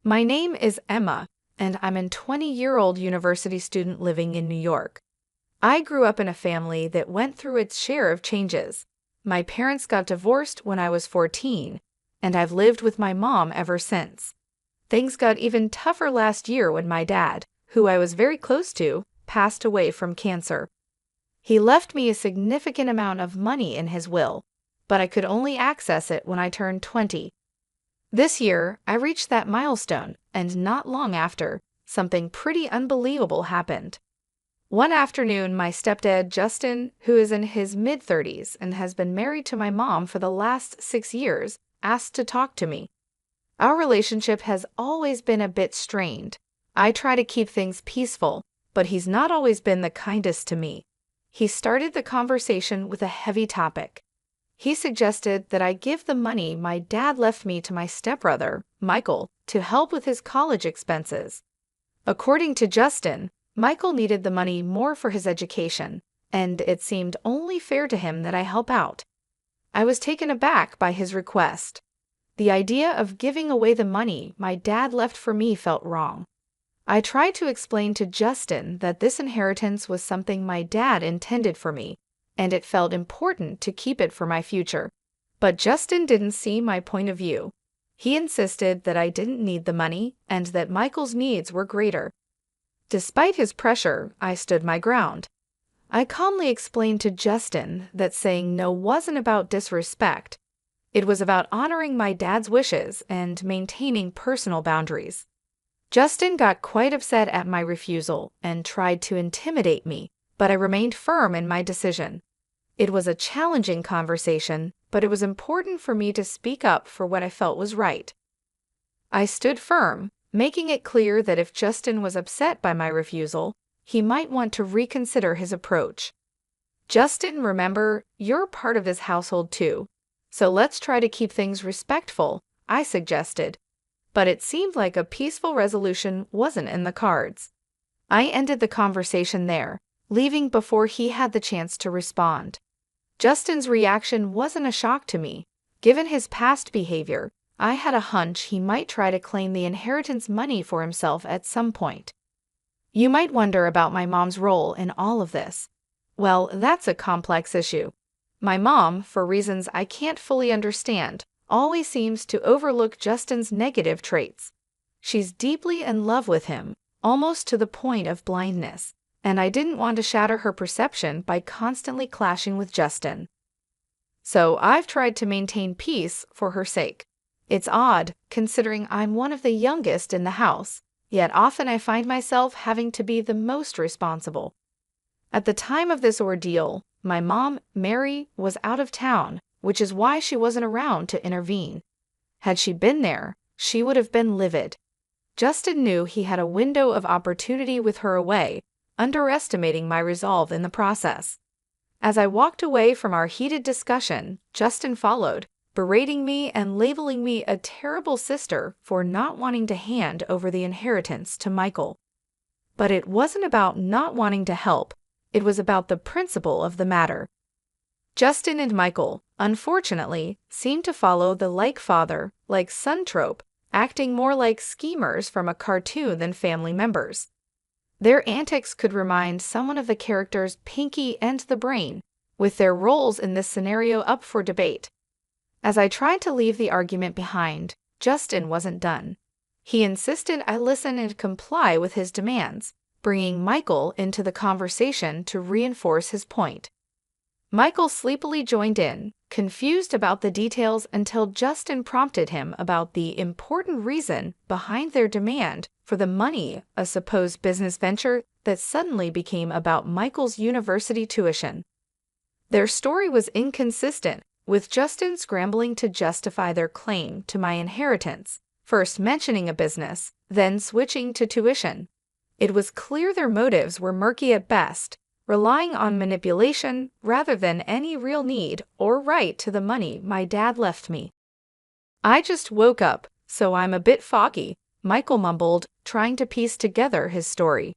My name is Emma, and I'm a 20-year-old university student living in New York. I grew up in a family that went through its share of changes. My parents got divorced when I was 14, and I've lived with my mom ever since. Things got even tougher last year when my dad, who I was very close to, passed away from cancer. He left me a significant amount of money in his will, but I could only access it when I turned 20. This year, I reached that milestone, and not long after, something pretty unbelievable happened. One afternoon, my stepdad, Justin, who is in his mid-30s and has been married to my mom for the last 6 years, asked to talk to me. Our relationship has always been a bit strained. I try to keep things peaceful, but he's not always been the kindest to me. He started the conversation with a heavy topic. He suggested that I give the money my dad left me to my stepbrother, Michael, to help with his college expenses. According to Justin, Michael needed the money more for his education, and it seemed only fair to him that I help out. I was taken aback by his request. The idea of giving away the money my dad left for me felt wrong. I tried to explain to Justin that this inheritance was something my dad intended for me, and it felt important to keep it for my future. But Justin didn't see my point of view. He insisted that I didn't need the money and that Michael's needs were greater. Despite his pressure, I stood my ground. I calmly explained to Justin that saying no wasn't about disrespect. It was about honoring my dad's wishes and maintaining personal boundaries. Justin got quite upset at my refusal and tried to intimidate me, but I remained firm in my decision. It was a challenging conversation, but it was important for me to speak up for what I felt was right. I stood firm, making it clear that if Justin was upset by my refusal, he might want to reconsider his approach. Justin, remember, you're part of this household too, so let's try to keep things respectful, I suggested. But it seemed like a peaceful resolution wasn't in the cards. I ended the conversation there, leaving before he had the chance to respond. Justin's reaction wasn't a shock to me. Given his past behavior, I had a hunch he might try to claim the inheritance money for himself at some point. You might wonder about my mom's role in all of this. Well, that's a complex issue. My mom, for reasons I can't fully understand, always seems to overlook Justin's negative traits. She's deeply in love with him, almost to the point of blindness, and I didn't want to shatter her perception by constantly clashing with Justin. So I've tried to maintain peace for her sake. It's odd, considering I'm one of the youngest in the house, yet often I find myself having to be the most responsible. At the time of this ordeal, my mom, Mary, was out of town, which is why she wasn't around to intervene. Had she been there, she would have been livid. Justin knew he had a window of opportunity with her away, underestimating my resolve in the process. As I walked away from our heated discussion, Justin followed, berating me and labeling me a terrible sister for not wanting to hand over the inheritance to Michael. But it wasn't about not wanting to help, it was about the principle of the matter. Justin and Michael, unfortunately, seemed to follow the like father, like son trope, acting more like schemers from a cartoon than family members. Their antics could remind someone of the characters Pinky and the Brain, with their roles in this scenario up for debate. As I tried to leave the argument behind, Justin wasn't done. He insisted I listen and comply with his demands, bringing Michael into the conversation to reinforce his point. Michael sleepily joined in, confused about the details until Justin prompted him about the important reason behind their demand for the money, a supposed business venture that suddenly became about Michael's university tuition. Their story was inconsistent, with Justin scrambling to justify their claim to my inheritance, first mentioning a business, then switching to tuition. It was clear their motives were murky at best, relying on manipulation rather than any real need or right to the money my dad left me. I just woke up, so I'm a bit foggy, Michael mumbled, trying to piece together his story.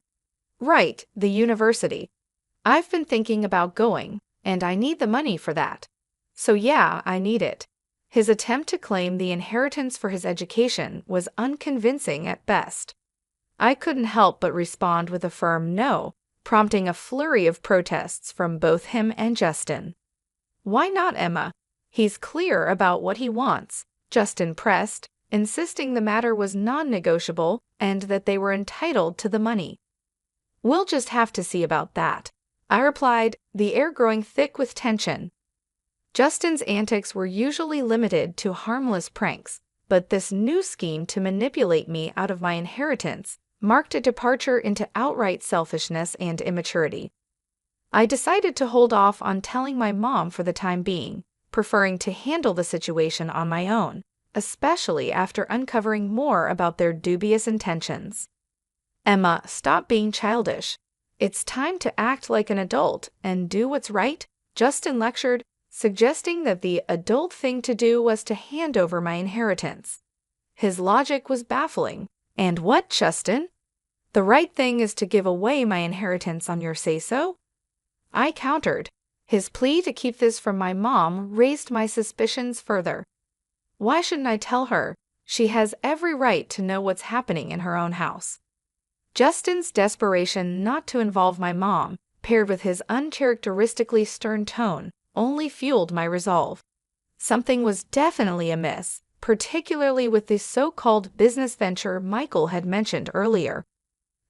Right, the university. I've been thinking about going, and I need the money for that. So yeah, I need it. His attempt to claim the inheritance for his education was unconvincing at best. I couldn't help but respond with a firm no, prompting a flurry of protests from both him and Justin. "Why not, Emma? He's clear about what he wants," Justin pressed, insisting the matter was non-negotiable and that they were entitled to the money. "We'll just have to see about that," I replied, the air growing thick with tension. Justin's antics were usually limited to harmless pranks, but this new scheme to manipulate me out of my inheritance marked a departure into outright selfishness and immaturity. I decided to hold off on telling my mom for the time being, preferring to handle the situation on my own, especially after uncovering more about their dubious intentions. "Emma, stop being childish. It's time to act like an adult and do what's right," Justin lectured, suggesting that the adult thing to do was to hand over my inheritance. His logic was baffling. "And what, Justin? The right thing is to give away my inheritance on your say-so?" I countered. His plea to keep this from my mom raised my suspicions further. Why shouldn't I tell her? She has every right to know what's happening in her own house. Justin's desperation not to involve my mom, paired with his uncharacteristically stern tone, only fueled my resolve. Something was definitely amiss, particularly with the so-called business venture Michael had mentioned earlier.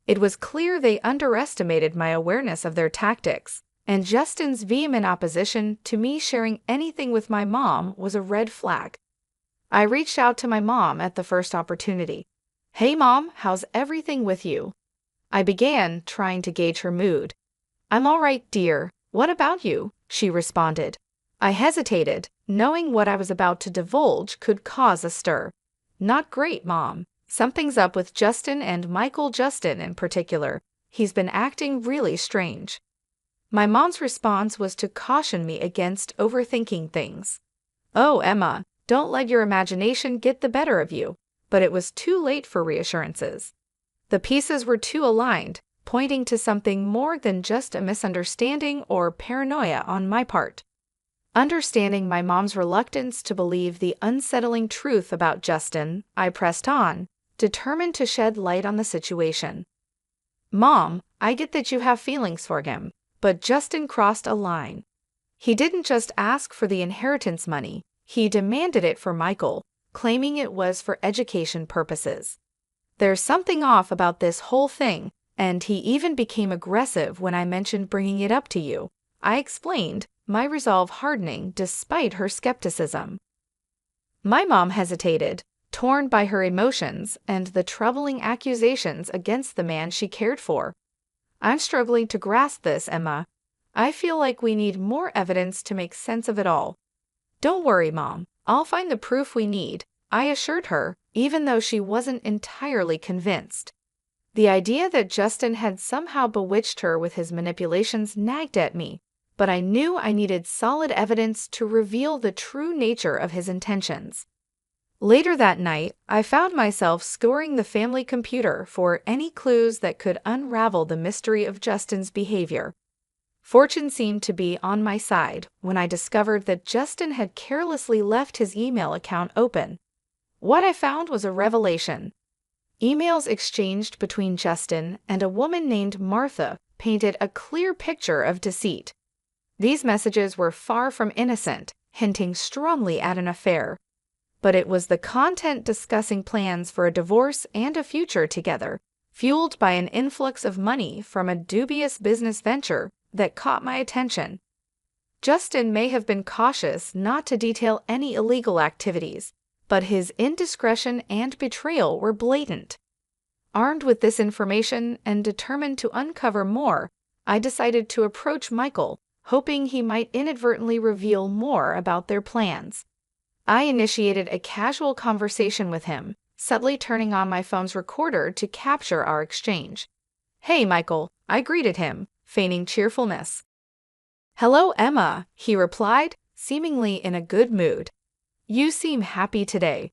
It was clear they underestimated my awareness of their tactics, and Justin's vehement opposition to me sharing anything with my mom was a red flag. I reached out to my mom at the first opportunity. "Hey Mom, how's everything with you?" I began, trying to gauge her mood. "I'm all right, dear. What about you?" she responded. I hesitated, knowing what I was about to divulge could cause a stir. "Not great, Mom. Something's up with Justin and Michael Justin in particular. He's been acting really strange." My mom's response was to caution me against overthinking things. "Oh, Emma, don't let your imagination get the better of you." But it was too late for reassurances. The pieces were too aligned, pointing to something more than just a misunderstanding or paranoia on my part. Understanding my mom's reluctance to believe the unsettling truth about Justin, I pressed on, determined to shed light on the situation. "Mom, I get that you have feelings for him, but Justin crossed a line. He didn't just ask for the inheritance money, he demanded it for Michael, claiming it was for education purposes. There's something off about this whole thing, and he even became aggressive when I mentioned bringing it up to you," I explained, my resolve hardening despite her skepticism. My mom hesitated, torn by her emotions and the troubling accusations against the man she cared for. "I'm struggling to grasp this, Emma. I feel like we need more evidence to make sense of it all." "Don't worry, Mom. I'll find the proof we need," I assured her, even though she wasn't entirely convinced. The idea that Justin had somehow bewitched her with his manipulations nagged at me, but I knew I needed solid evidence to reveal the true nature of his intentions. Later that night, I found myself scouring the family computer for any clues that could unravel the mystery of Justin's behavior. Fortune seemed to be on my side when I discovered that Justin had carelessly left his email account open. What I found was a revelation. Emails exchanged between Justin and a woman named Martha painted a clear picture of deceit. These messages were far from innocent, hinting strongly at an affair. But it was the content discussing plans for a divorce and a future together, fueled by an influx of money from a dubious business venture, that caught my attention. Justin may have been cautious not to detail any illegal activities, but his indiscretion and betrayal were blatant. Armed with this information and determined to uncover more, I decided to approach Michael, hoping he might inadvertently reveal more about their plans. I initiated a casual conversation with him, subtly turning on my phone's recorder to capture our exchange. "Hey, Michael," I greeted him, feigning cheerfulness. "Hello, Emma," he replied, seemingly in a good mood. "You seem happy today."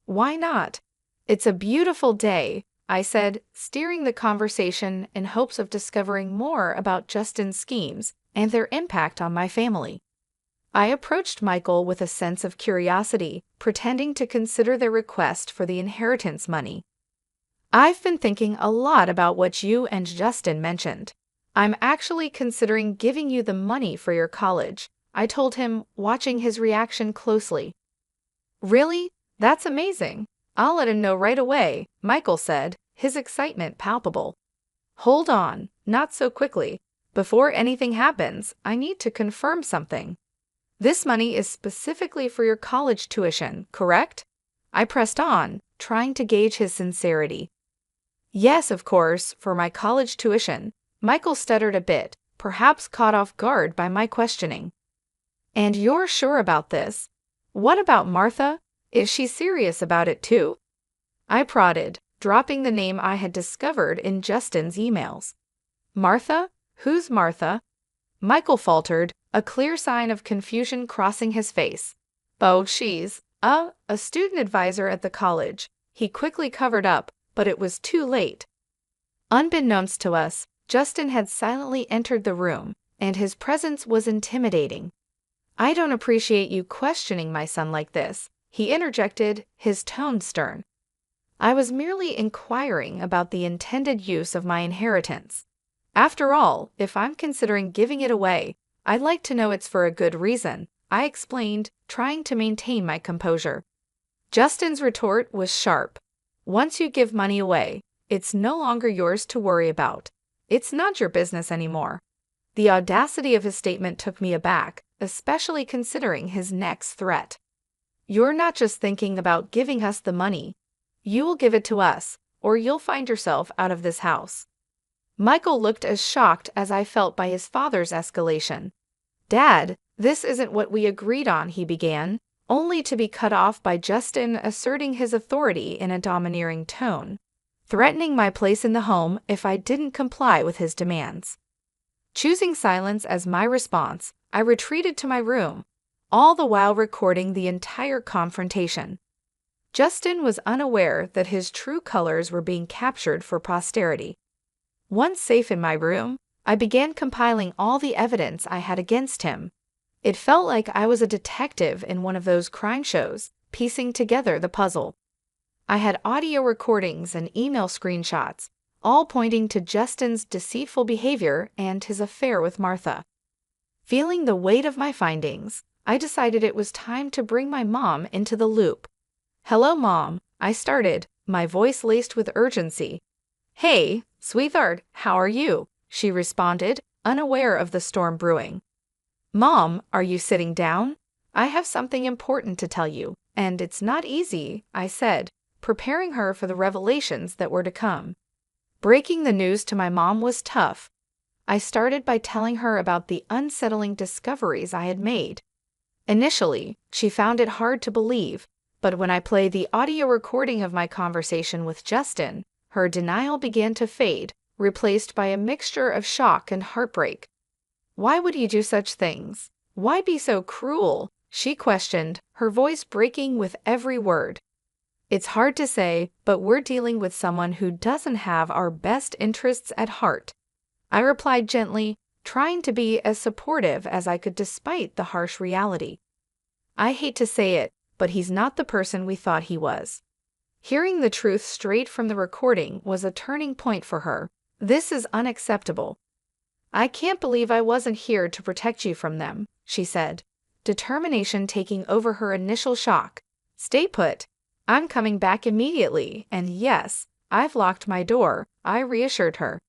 "Why not? It's a beautiful day," I said, steering the conversation in hopes of discovering more about Justin's schemes and their impact on my family. I approached Michael with a sense of curiosity, pretending to consider their request for the inheritance money. I've been thinking a lot about what you and Justin mentioned. I'm actually considering giving you the money for your college, I told him, watching his reaction closely. Really? That's amazing. I'll let him know right away, Michael said, his excitement palpable. Hold on, not so quickly. Before anything happens, I need to confirm something. This money is specifically for your college tuition, correct? I pressed on, trying to gauge his sincerity. Yes, of course, for my college tuition. Michael stuttered a bit, perhaps caught off guard by my questioning. And you're sure about this? What about Martha? Is she serious about it too? I prodded, dropping the name I had discovered in Justin's emails. Martha? Who's Martha? Michael faltered, a clear sign of confusion crossing his face. Oh, she's a student advisor at the college. He quickly covered up, but it was too late. Unbeknownst to us, Justin had silently entered the room, and his presence was intimidating. I don't appreciate you questioning my son like this, he interjected, his tone stern. I was merely inquiring about the intended use of my inheritance. After all, if I'm considering giving it away, I'd like to know it's for a good reason, I explained, trying to maintain my composure. Justin's retort was sharp. Once you give money away, it's no longer yours to worry about. It's not your business anymore. The audacity of his statement took me aback, especially considering his next threat. You're not just thinking about giving us the money. You will give it to us, or you'll find yourself out of this house. Michael looked as shocked as I felt by his father's escalation. Dad, this isn't what we agreed on, he began, only to be cut off by Justin asserting his authority in a domineering tone, threatening my place in the home if I didn't comply with his demands. Choosing silence as my response, I retreated to my room, all the while recording the entire confrontation. Justin was unaware that his true colors were being captured for posterity. Once safe in my room, I began compiling all the evidence I had against him. It felt like I was a detective in one of those crime shows, piecing together the puzzle. I had audio recordings and email screenshots, all pointing to Justin's deceitful behavior and his affair with Martha. Feeling the weight of my findings, I decided it was time to bring my mom into the loop. Hello, Mom, I started, my voice laced with urgency. Hey, sweetheart, how are you? She responded, unaware of the storm brewing. Mom, are you sitting down? I have something important to tell you, and it's not easy, I said, preparing her for the revelations that were to come. Breaking the news to my mom was tough. I started by telling her about the unsettling discoveries I had made. Initially, she found it hard to believe, but when I played the audio recording of my conversation with Justin, her denial began to fade, replaced by a mixture of shock and heartbreak. Why would he do such things? Why be so cruel? She questioned, her voice breaking with every word. It's hard to say, but we're dealing with someone who doesn't have our best interests at heart. I replied gently, trying to be as supportive as I could despite the harsh reality. I hate to say it, but he's not the person we thought he was. Hearing the truth straight from the recording was a turning point for her. This is unacceptable. I can't believe I wasn't here to protect you from them, she said, determination taking over her initial shock. Stay put. I'm coming back immediately, and yes, I've locked my door, I reassured her.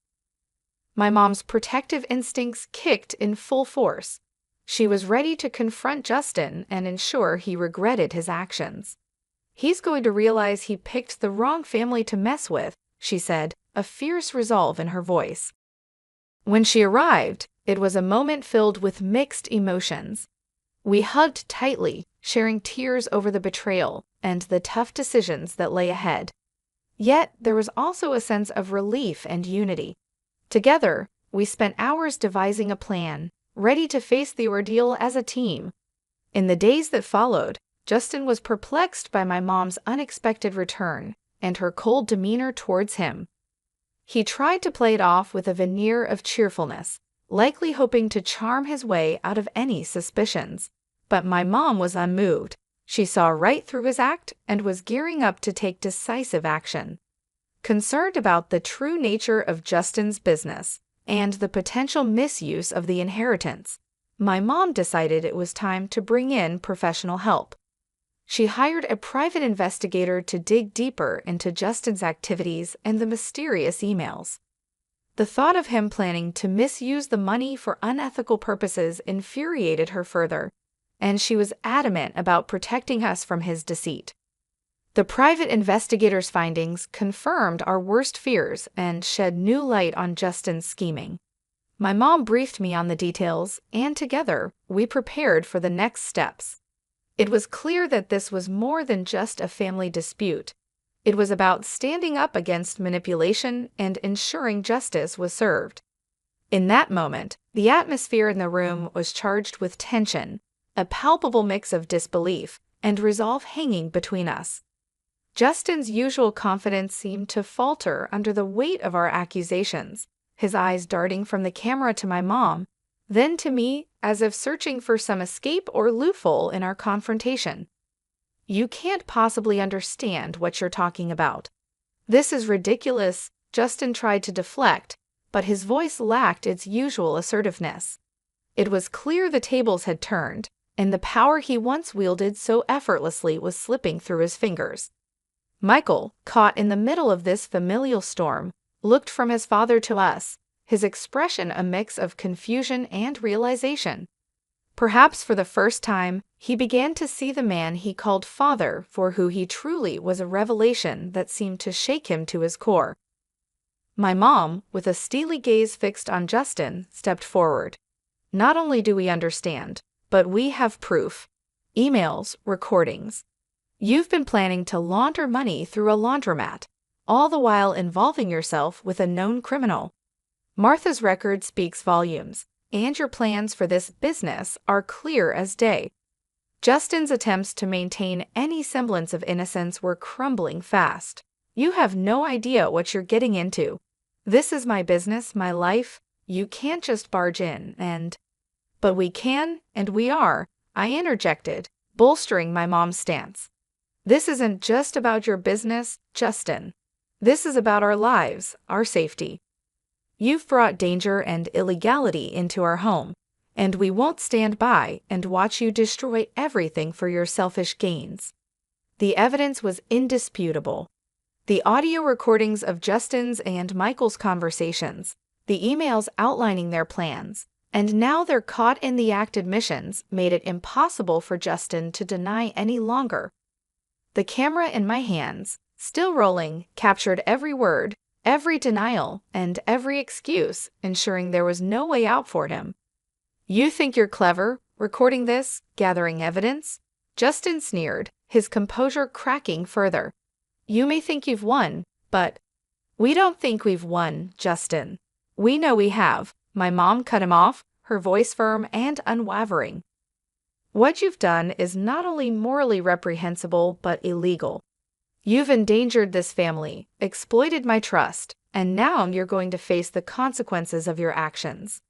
My mom's protective instincts kicked in full force. She was ready to confront Justin and ensure he regretted his actions. He's going to realize he picked the wrong family to mess with, she said, a fierce resolve in her voice. When she arrived, it was a moment filled with mixed emotions. We hugged tightly, sharing tears over the betrayal and the tough decisions that lay ahead. Yet there was also a sense of relief and unity. Together, we spent hours devising a plan, ready to face the ordeal as a team. In the days that followed, Justin was perplexed by my mom's unexpected return and her cold demeanor towards him. He tried to play it off with a veneer of cheerfulness, likely hoping to charm his way out of any suspicions. But my mom was unmoved. She saw right through his act and was gearing up to take decisive action. Concerned about the true nature of Justin's business and the potential misuse of the inheritance, my mom decided it was time to bring in professional help. She hired a private investigator to dig deeper into Justin's activities and the mysterious emails. The thought of him planning to misuse the money for unethical purposes infuriated her further, and she was adamant about protecting us from his deceit. The private investigator's findings confirmed our worst fears and shed new light on Justin's scheming. My mom briefed me on the details, and together, we prepared for the next steps. It was clear that this was more than just a family dispute. It was about standing up against manipulation and ensuring justice was served. In that moment, the atmosphere in the room was charged with tension, a palpable mix of disbelief and resolve hanging between us. Justin's usual confidence seemed to falter under the weight of our accusations, his eyes darting from the camera to my mom, then to me, as if searching for some escape or loophole in our confrontation. "You can't possibly understand what you're talking about. This is ridiculous," Justin tried to deflect, but his voice lacked its usual assertiveness. It was clear the tables had turned, and the power he once wielded so effortlessly was slipping through his fingers. Michael, caught in the middle of this familial storm, looked from his father to us, his expression a mix of confusion and realization. Perhaps for the first time, he began to see the man he called father for who he truly was, a revelation that seemed to shake him to his core. My mom, with a steely gaze fixed on Justin, stepped forward. "Not only do we understand, but we have proof. Emails, recordings. You've been planning to launder money through a laundromat, all the while involving yourself with a known criminal. Martha's record speaks volumes, and your plans for this business are clear as day." Justin's attempts to maintain any semblance of innocence were crumbling fast. "You have no idea what you're getting into. This is my business, my life. You can't just barge in and—" "But we can, and we are," I interjected, bolstering my mom's stance. "This isn't just about your business, Justin. This is about our lives, our safety. You've brought danger and illegality into our home, and we won't stand by and watch you destroy everything for your selfish gains." The evidence was indisputable. The audio recordings of Justin's and Michael's conversations, the emails outlining their plans, and now their caught-in-the-act admissions made it impossible for Justin to deny any longer. The camera in my hands, still rolling, captured every word, every denial, and every excuse, ensuring there was no way out for him. "You think you're clever, recording this, gathering evidence?" Justin sneered, his composure cracking further. "You may think you've won, but—" "We don't think we've won, Justin. We know we have," my mom cut him off, her voice firm and unwavering. "What you've done is not only morally reprehensible but illegal. You've endangered this family, exploited my trust, and now you're going to face the consequences of your actions."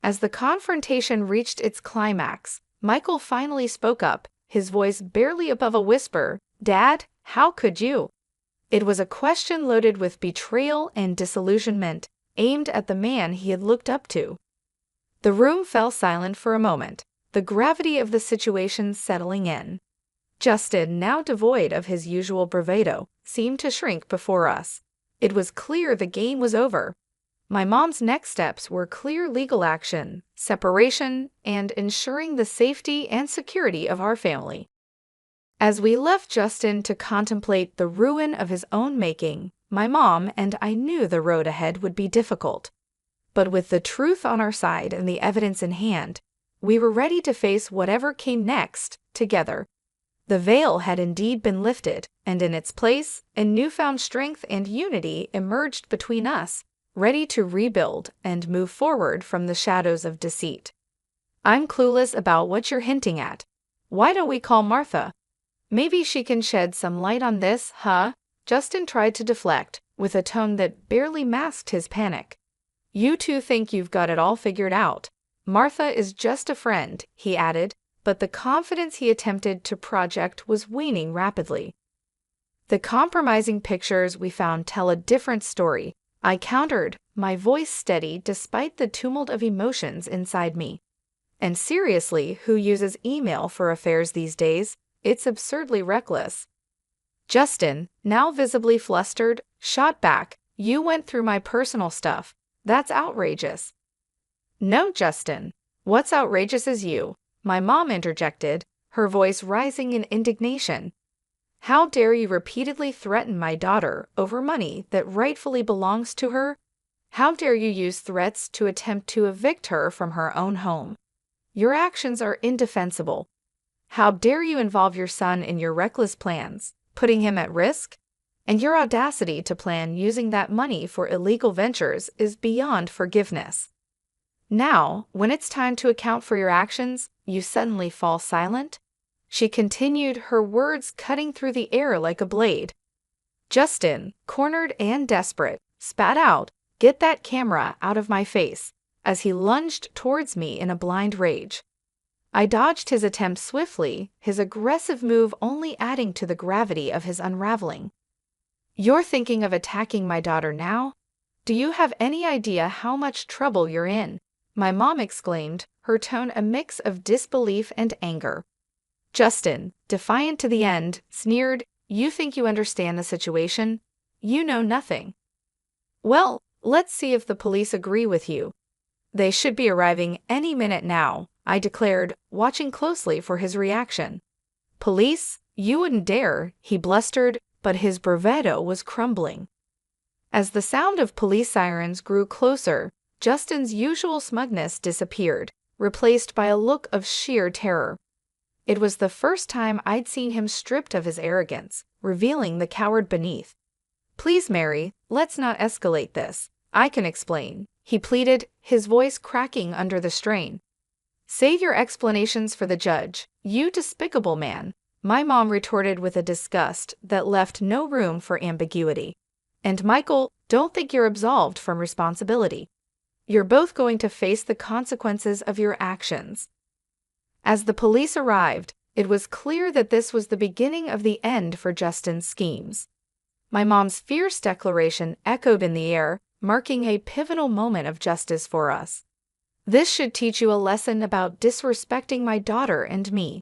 As the confrontation reached its climax, Michael finally spoke up, his voice barely above a whisper. "Dad, how could you?" It was a question loaded with betrayal and disillusionment, aimed at the man he had looked up to. The room fell silent for a moment, the gravity of the situation settling in. Justin, now devoid of his usual bravado, seemed to shrink before us. It was clear the game was over. My mom's next steps were clear legal action, separation, and ensuring the safety and security of our family. As we left Justin to contemplate the ruin of his own making, my mom and I knew the road ahead would be difficult. But with the truth on our side and the evidence in hand, we were ready to face whatever came next, together. The veil had indeed been lifted, and in its place, a newfound strength and unity emerged between us, ready to rebuild and move forward from the shadows of deceit. "I'm clueless about what you're hinting at. Why don't we call Martha? Maybe she can shed some light on this, huh?" Justin tried to deflect, with a tone that barely masked his panic. "You two think you've got it all figured out. Martha is just a friend," he added, but the confidence he attempted to project was waning rapidly. The compromising pictures we found tell a different story, I countered, my voice steady despite the tumult of emotions inside me. And seriously, who uses email for affairs these days? It's absurdly reckless. Justin, now visibly flustered, shot back, "You went through my personal stuff. That's outrageous." "No, Justin. What's outrageous is you," my mom interjected, her voice rising in indignation. "How dare you repeatedly threaten my daughter over money that rightfully belongs to her? How dare you use threats to attempt to evict her from her own home? Your actions are indefensible. How dare you involve your son in your reckless plans, putting him at risk? And your audacity to plan using that money for illegal ventures is beyond forgiveness. Now, when it's time to account for your actions, you suddenly fall silent?" She continued, her words cutting through the air like a blade. Justin, cornered and desperate, spat out, "Get that camera out of my face," as he lunged towards me in a blind rage. I dodged his attempt swiftly, his aggressive move only adding to the gravity of his unraveling. "You're thinking of attacking my daughter now? Do you have any idea how much trouble you're in?" my mom exclaimed, her tone a mix of disbelief and anger. Justin, defiant to the end, sneered, "You think you understand the situation? You know nothing." "Well, let's see if the police agree with you. They should be arriving any minute now," I declared, watching closely for his reaction. "Police? You wouldn't dare," he blustered, but his bravado was crumbling. As the sound of police sirens grew closer, Justin's usual smugness disappeared, replaced by a look of sheer terror. It was the first time I'd seen him stripped of his arrogance, revealing the coward beneath. "Please, Mary, let's not escalate this. I can explain," he pleaded, his voice cracking under the strain. "Save your explanations for the judge, you despicable man," my mom retorted with a disgust that left no room for ambiguity. "And Michael, don't think you're absolved from responsibility. You're both going to face the consequences of your actions." As the police arrived, it was clear that this was the beginning of the end for Justin's schemes. My mom's fierce declaration echoed in the air, marking a pivotal moment of justice for us. "This should teach you a lesson about disrespecting my daughter and me.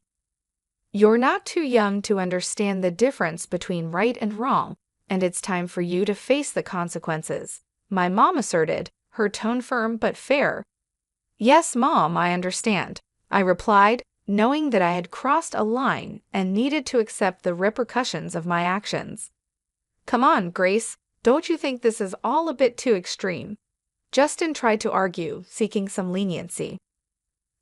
You're not too young to understand the difference between right and wrong, and it's time for you to face the consequences," my mom asserted, her tone firm but fair. "Yes, Mom, I understand," I replied, knowing that I had crossed a line and needed to accept the repercussions of my actions. "Come on, Grace, don't you think this is all a bit too extreme?" Justin tried to argue, seeking some leniency.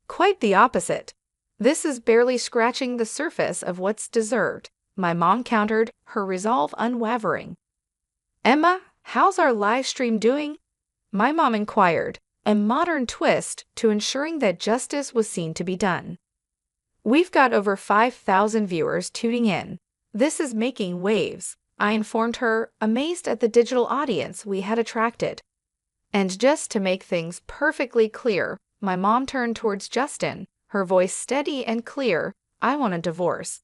"Quite the opposite. This is barely scratching the surface of what's deserved," my mom countered, her resolve unwavering. "Emma, how's our live stream doing?" my mom inquired, a modern twist to ensuring that justice was seen to be done. "We've got over 5,000 viewers tuning in. This is making waves," I informed her, amazed at the digital audience we had attracted. "And just to make things perfectly clear," my mom turned towards Justin, her voice steady and clear, "I want a divorce."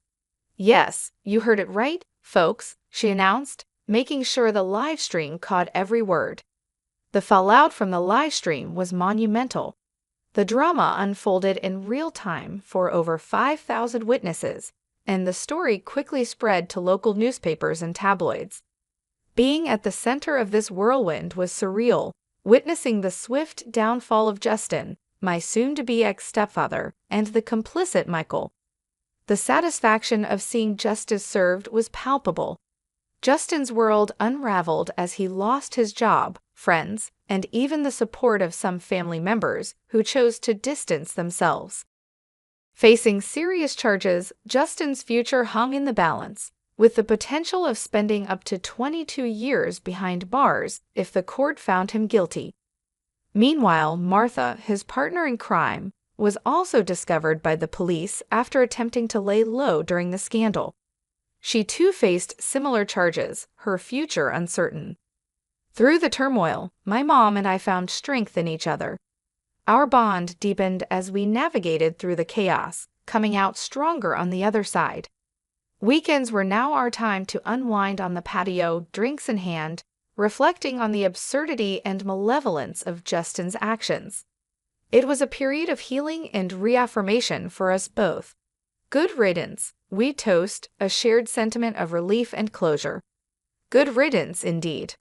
"Yes, you heard it right, folks," she announced, making sure the live stream caught every word. The fallout from the live stream was monumental. The drama unfolded in real time for over 5,000 witnesses, and the story quickly spread to local newspapers and tabloids. Being at the center of this whirlwind was surreal, witnessing the swift downfall of Justin, my soon-to-be ex-stepfather, and the complicit Michael. The satisfaction of seeing justice served was palpable. Justin's world unraveled as he lost his job, friends, and even the support of some family members who chose to distance themselves. Facing serious charges, Justin's future hung in the balance, with the potential of spending up to 22 years behind bars if the court found him guilty. Meanwhile, Martha, his partner in crime, was also discovered by the police after attempting to lay low during the scandal. She too faced similar charges, her future uncertain. Through the turmoil, my mom and I found strength in each other. Our bond deepened as we navigated through the chaos, coming out stronger on the other side. Weekends were now our time to unwind on the patio, drinks in hand, reflecting on the absurdity and malevolence of Justin's actions. It was a period of healing and reaffirmation for us both. Good riddance, we toast, a shared sentiment of relief and closure. Good riddance, indeed.